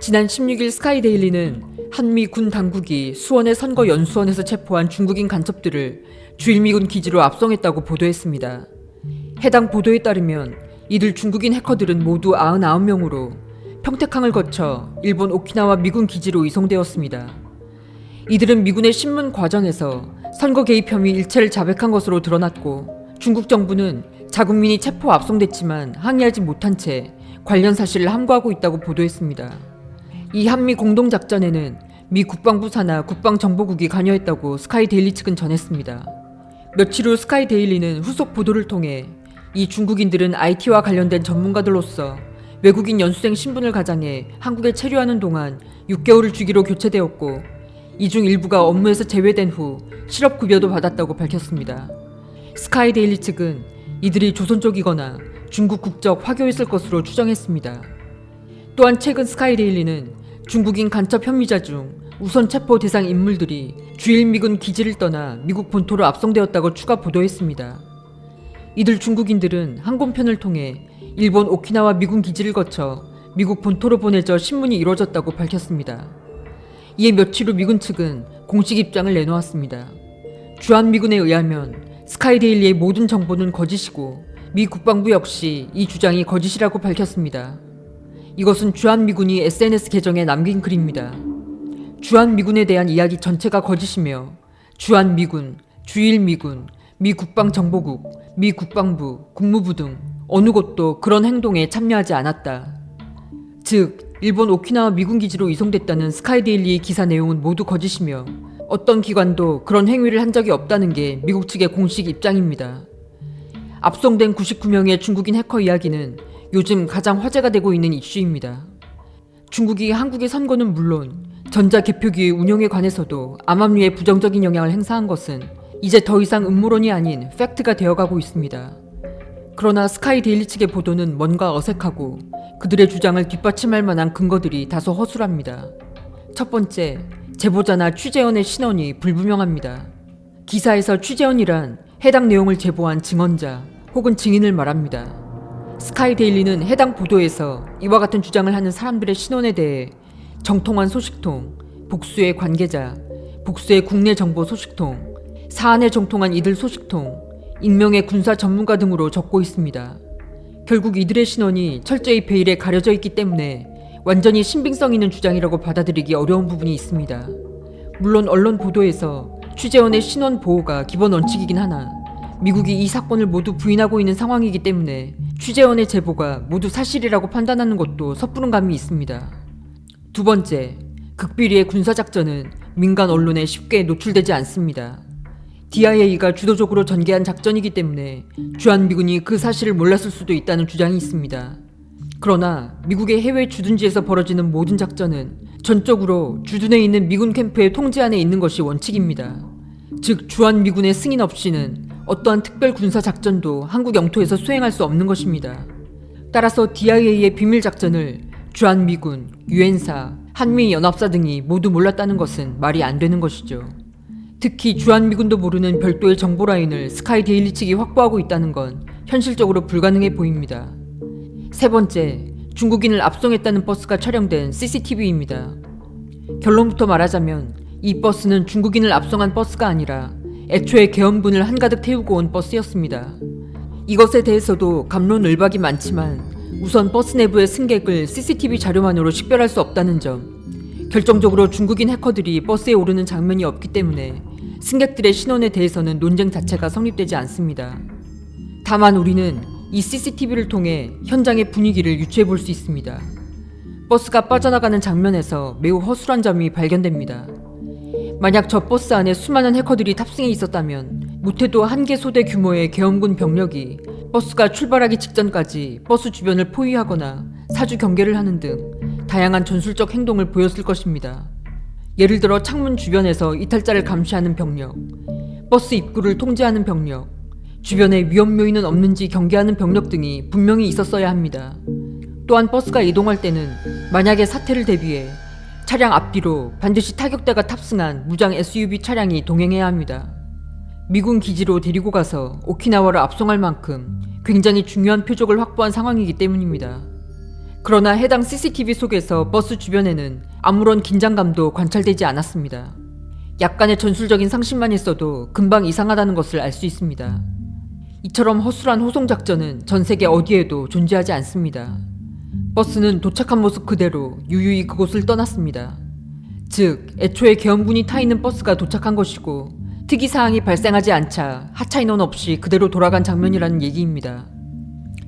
지난 16일 스카이데일리는 한미 군 당국이 수원의 선거 연수원에서 체포한 중국인 간첩들을 주일미군 기지로 압송했다고 보도했습니다. 해당 보도에 따르면 이들 중국인 해커들은 모두 99명으로 평택항을 거쳐 일본 오키나와 미군 기지로 이송되었습니다. 이들은 미군의 신문 과정에서 선거 개입 혐의 일체를 자백한 것으로 드러났고, 중국 정부는 자국민이 체포 압송됐지만 항의하지 못한 채 관련 사실을 함구하고 있다고 보도했습니다. 이 한미 공동작전에는 미 국방부 산하 국방정보국이 관여했다고 스카이데일리 측은 전했습니다. 며칠 후 스카이데일리는 후속 보도를 통해 이 중국인들은 IT와 관련된 전문가들로서 외국인 연수생 신분을 가장해 한국에 체류하는 동안 6개월을 주기로 교체되었고, 이 중 일부가 업무에서 제외된 후 실업급여도 받았다고 밝혔습니다. 스카이데일리 측은 이들이 조선족이거나 중국 국적 화교였을 것으로 추정했습니다. 또한 최근 스카이데일리는 중국인 간첩 혐의자 중 우선 체포 대상 인물들이 주일미군 기지를 떠나 미국 본토로 압송되었다고 추가 보도했습니다. 이들 중국인들은 항공편을 통해 일본 오키나와 미군 기지를 거쳐 미국 본토로 보내져 신문이 이루어졌다고 밝혔습니다. 이에 며칠 후 미군 측은 공식 입장을 내놓았습니다. 주한미군에 의하면 스카이데일리의 모든 정보는 거짓이고, 미 국방부 역시 이 주장이 거짓이라고 밝혔습니다. 이것은 주한미군이 SNS 계정에 남긴 글입니다. 주한미군에 대한 이야기 전체가 거짓이며 주한미군, 주일미군, 미 국방정보국, 미 국방부, 국무부 등 어느 곳도 그런 행동에 참여하지 않았다. 즉, 일본 오키나와 미군 기지로 이송됐다는 스카이데일리의 기사 내용은 모두 거짓이며 어떤 기관도 그런 행위를 한 적이 없다는 게 미국 측의 공식 입장입니다. 압송된 99명의 중국인 해커 이야기는 요즘 가장 화제가 되고 있는 이슈입니다. 중국이 한국의 선거는 물론 전자개표기의 운영에 관해서도 암암리에 부정적인 영향을 행사한 것은 이제 더 이상 음모론이 아닌 팩트가 되어가고 있습니다. 그러나 스카이데일리 측의 보도는 뭔가 어색하고 그들의 주장을 뒷받침할 만한 근거들이 다소 허술합니다. 첫 번째, 제보자나 취재원의 신원이 불분명합니다. 기사에서 취재원이란 해당 내용을 제보한 증언자 혹은 증인을 말합니다. 스카이데일리는 해당 보도에서 이와 같은 주장을 하는 사람들의 신원에 대해 정통한 소식통, 복수의 관계자, 복수의 국내 정보 소식통, 사안에 정통한 이들 소식통, 익명의 군사 전문가 등으로 적고 있습니다. 결국 이들의 신원이 철저히 베일에 가려져 있기 때문에 완전히 신빙성 있는 주장이라고 받아들이기 어려운 부분이 있습니다. 물론 언론 보도에서 취재원의 신원 보호가 기본 원칙이긴 하나 미국이 이 사건을 모두 부인하고 있는 상황이기 때문에 취재원의 제보가 모두 사실이라고 판단하는 것도 섣부른 감이 있습니다. 두 번째, 극비리의 군사작전은 민간 언론에 쉽게 노출되지 않습니다. DIA가 주도적으로 전개한 작전이기 때문에 주한미군이 그 사실을 몰랐을 수도 있다는 주장이 있습니다. 그러나 미국의 해외 주둔지에서 벌어지는 모든 작전은 전적으로 주둔해 있는 미군 캠프의 통제 안에 있는 것이 원칙입니다. 즉, 주한미군의 승인 없이는 어떠한 특별 군사 작전도 한국 영토에서 수행할 수 없는 것입니다. 따라서 DIA의 비밀 작전을 주한미군, 유엔사, 한미연합사 등이 모두 몰랐다는 것은 말이 안 되는 것이죠. 특히 주한미군도 모르는 별도의 정보 라인을 스카이데일리 측이 확보하고 있다는 건 현실적으로 불가능해 보입니다. 세 번째, 중국인을 압송했다는 버스가 촬영된 CCTV입니다. 결론부터 말하자면 이 버스는 중국인을 압송한 버스가 아니라 애초에 계엄군을 한가득 태우고 온 버스였습니다. 이것에 대해서도 갑론을박이 많지만 우선 버스 내부의 승객을 CCTV 자료만으로 식별할 수 없다는 점, 결정적으로 중국인 해커들이 버스에 오르는 장면이 없기 때문에 승객들의 신원에 대해서는 논쟁 자체가 성립되지 않습니다. 다만 우리는 이 CCTV를 통해 현장의 분위기를 유추해 볼 수 있습니다. 버스가 빠져나가는 장면에서 매우 허술한 점이 발견됩니다. 만약 저 버스 안에 수많은 해커들이 탑승해 있었다면 못해도 한 개 소대 규모의 계엄군 병력이 버스가 출발하기 직전까지 버스 주변을 포위하거나 사주 경계를 하는 등 다양한 전술적 행동을 보였을 것입니다. 예를 들어 창문 주변에서 이탈자를 감시하는 병력, 버스 입구를 통제하는 병력, 주변에 위험 요인은 없는지 경계하는 병력 등이 분명히 있었어야 합니다. 또한 버스가 이동할 때는 만약의 사태를 대비해 차량 앞뒤로 반드시 타격대가 탑승한 무장 SUV 차량이 동행해야 합니다. 미군 기지로 데리고 가서 오키나와를 압송할 만큼 굉장히 중요한 표적을 확보한 상황이기 때문입니다. 그러나 해당 CCTV 속에서 버스 주변에는 아무런 긴장감도 관찰되지 않았습니다. 약간의 전술적인 상식만 있어도 금방 이상하다는 것을 알 수 있습니다. 이처럼 허술한 호송 작전은 전 세계 어디에도 존재하지 않습니다. 버스는 도착한 모습 그대로 유유히 그곳을 떠났습니다. 즉, 애초에 계엄군이 타 있는 버스가 도착한 것이고 특이사항이 발생하지 않자 하차 인원 없이 그대로 돌아간 장면이라는 얘기입니다.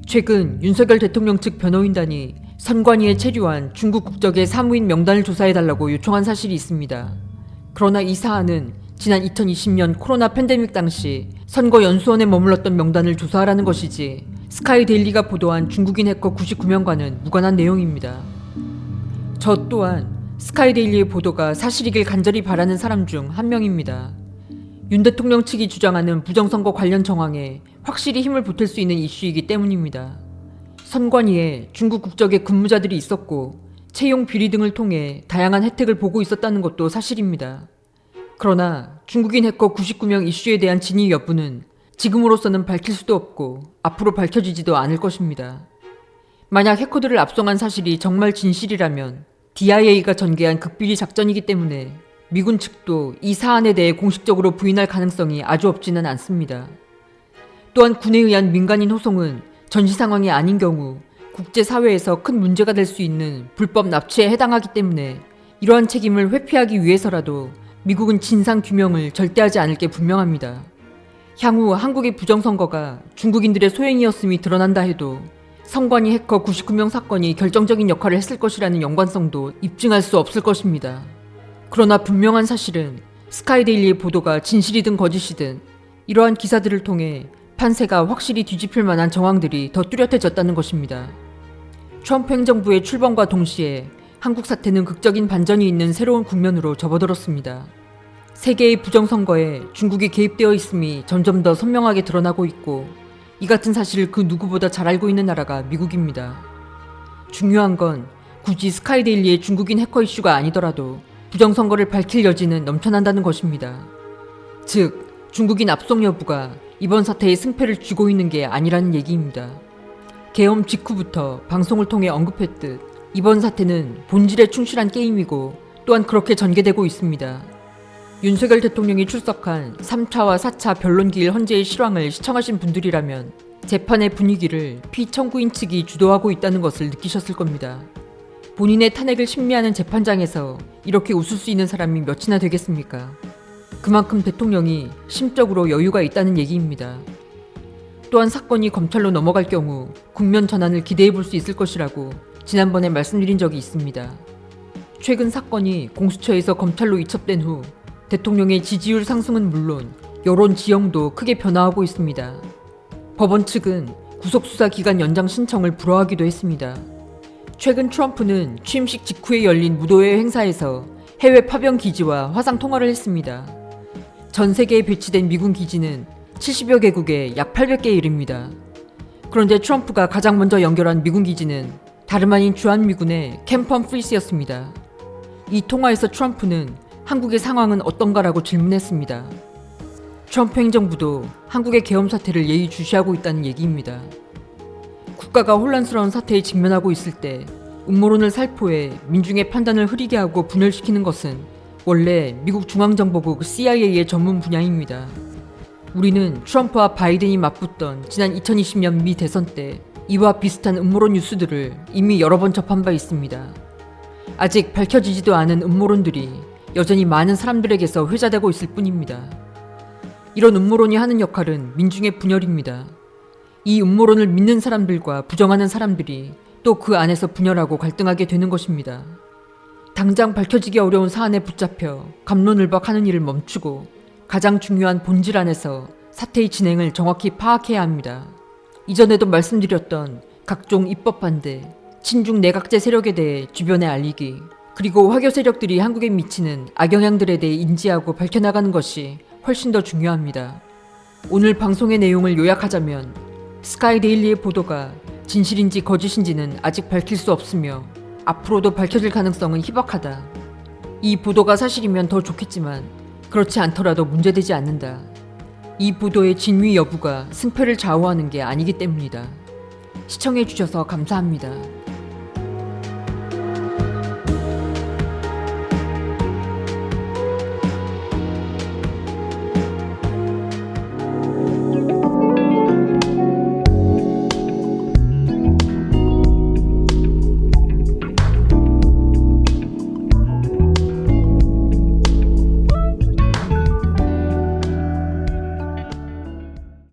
최근 윤석열 대통령 측 변호인단이 선관위에 체류한 중국 국적의 사무인 명단을 조사해달라고 요청한 사실이 있습니다. 그러나 이 사안은 지난 2020년 코로나 팬데믹 당시 선거연수원에 머물렀던 명단을 조사하라는 것이지 스카이데일리가 보도한 중국인 해커 99명과는 무관한 내용입니다. 저 또한 스카이데일리의 보도가 사실이길 간절히 바라는 사람 중 한 명입니다. 윤 대통령 측이 주장하는 부정선거 관련 정황에 확실히 힘을 보탤 수 있는 이슈이기 때문입니다. 선관위에 중국 국적의 근무자들이 있었고 채용 비리 등을 통해 다양한 혜택을 보고 있었다는 것도 사실입니다. 그러나 중국인 해커 99명 이슈에 대한 진위 여부는 지금으로서는 밝힐 수도 없고 앞으로 밝혀지지도 않을 것입니다. 만약 해커들을 압송한 사실이 정말 진실이라면 DIA가 전개한 극비리 작전이기 때문에 미군 측도 이 사안에 대해 공식적으로 부인할 가능성이 아주 없지는 않습니다. 또한 군에 의한 민간인 호송은 전시 상황이 아닌 경우 국제사회에서 큰 문제가 될 수 있는 불법 납치에 해당하기 때문에 이러한 책임을 회피하기 위해서라도 미국은 진상규명을 절대 하지 않을 게 분명합니다. 향후 한국의 부정선거가 중국인들의 소행이었음이 드러난다 해도 선관위 해커 99명 사건이 결정적인 역할을 했을 것이라는 연관성도 입증할 수 없을 것입니다. 그러나 분명한 사실은 스카이데일리의 보도가 진실이든 거짓이든 이러한 기사들을 통해 판세가 확실히 뒤집힐 만한 정황들이 더 뚜렷해졌다는 것입니다. 트럼프 행정부의 출범과 동시에 한국 사태는 극적인 반전이 있는 새로운 국면으로 접어들었습니다. 세계의 부정선거에 중국이 개입되어 있음이 점점 더 선명하게 드러나고 있고 이 같은 사실을 그 누구보다 잘 알고 있는 나라가 미국입니다. 중요한 건 굳이 스카이데일리의 중국인 해커 이슈가 아니더라도 부정선거를 밝힐 여지는 넘쳐난다는 것입니다. 즉, 중국인 압송 여부가 이번 사태의 승패를 쥐고 있는 게 아니라는 얘기입니다. 계엄 직후부터 방송을 통해 언급했듯 이번 사태는 본질에 충실한 게임이고 또한 그렇게 전개되고 있습니다. 윤석열 대통령이 출석한 3차와 4차 변론기일 헌재의 실황을 시청하신 분들이라면 재판의 분위기를 피청구인 측이 주도하고 있다는 것을 느끼셨을 겁니다. 본인의 탄핵을 신미하는 재판장에서 이렇게 웃을 수 있는 사람이 몇이나 되겠습니까? 그만큼 대통령이 심적으로 여유가 있다는 얘기입니다. 또한 사건이 검찰로 넘어갈 경우 국면 전환을 기대해 볼 수 있을 것이라고 지난번에 말씀드린 적이 있습니다. 최근 사건이 공수처에서 검찰로 이첩된 후 대통령의 지지율 상승은 물론 여론 지형도 크게 변화하고 있습니다. 법원 측은 구속수사 기간 연장 신청을 불허하기도 했습니다. 최근 트럼프는 취임식 직후에 열린 무도회 행사에서 해외 파병 기지와 화상 통화를 했습니다. 전 세계에 배치된 미군 기지는 70여 개국에 약 800개에 이릅니다. 그런데 트럼프가 가장 먼저 연결한 미군 기지는 다름 아닌 주한미군의 캠프 험프리스였습니다. 이 통화에서 트럼프는 한국의 상황은 어떤가라고 질문했습니다. 트럼프 행정부도 한국의 계엄 사태를 예의주시하고 있다는 얘기입니다. 국가가 혼란스러운 사태에 직면하고 있을 때 음모론을 살포해 민중의 판단을 흐리게 하고 분열시키는 것은 원래 미국 중앙정보국 CIA의 전문 분야입니다. 우리는 트럼프와 바이든이 맞붙던 지난 2020년 미 대선 때 이와 비슷한 음모론 뉴스들을 이미 여러 번 접한 바 있습니다. 아직 밝혀지지도 않은 음모론들이 여전히 많은 사람들에게서 회자되고 있을 뿐입니다. 이런 음모론이 하는 역할은 민중의 분열입니다. 이 음모론을 믿는 사람들과 부정하는 사람들이 또 그 안에서 분열하고 갈등하게 되는 것입니다. 당장 밝혀지기 어려운 사안에 붙잡혀 갑론을박하는 일을 멈추고 가장 중요한 본질 안에서 사태의 진행을 정확히 파악해야 합니다. 이전에도 말씀드렸던 각종 입법 반대, 친중 내각제 세력에 대해 주변에 알리기, 그리고 화교 세력들이 한국에 미치는 악영향들에 대해 인지하고 밝혀나가는 것이 훨씬 더 중요합니다. 오늘 방송의 내용을 요약하자면 스카이데일리의 보도가 진실인지 거짓인지는 아직 밝힐 수 없으며 앞으로도 밝혀질 가능성은 희박하다. 이 보도가 사실이면 더 좋겠지만 그렇지 않더라도 문제되지 않는다. 이 보도의 진위 여부가 승패를 좌우하는 게 아니기 때문이다. 시청해주셔서 감사합니다.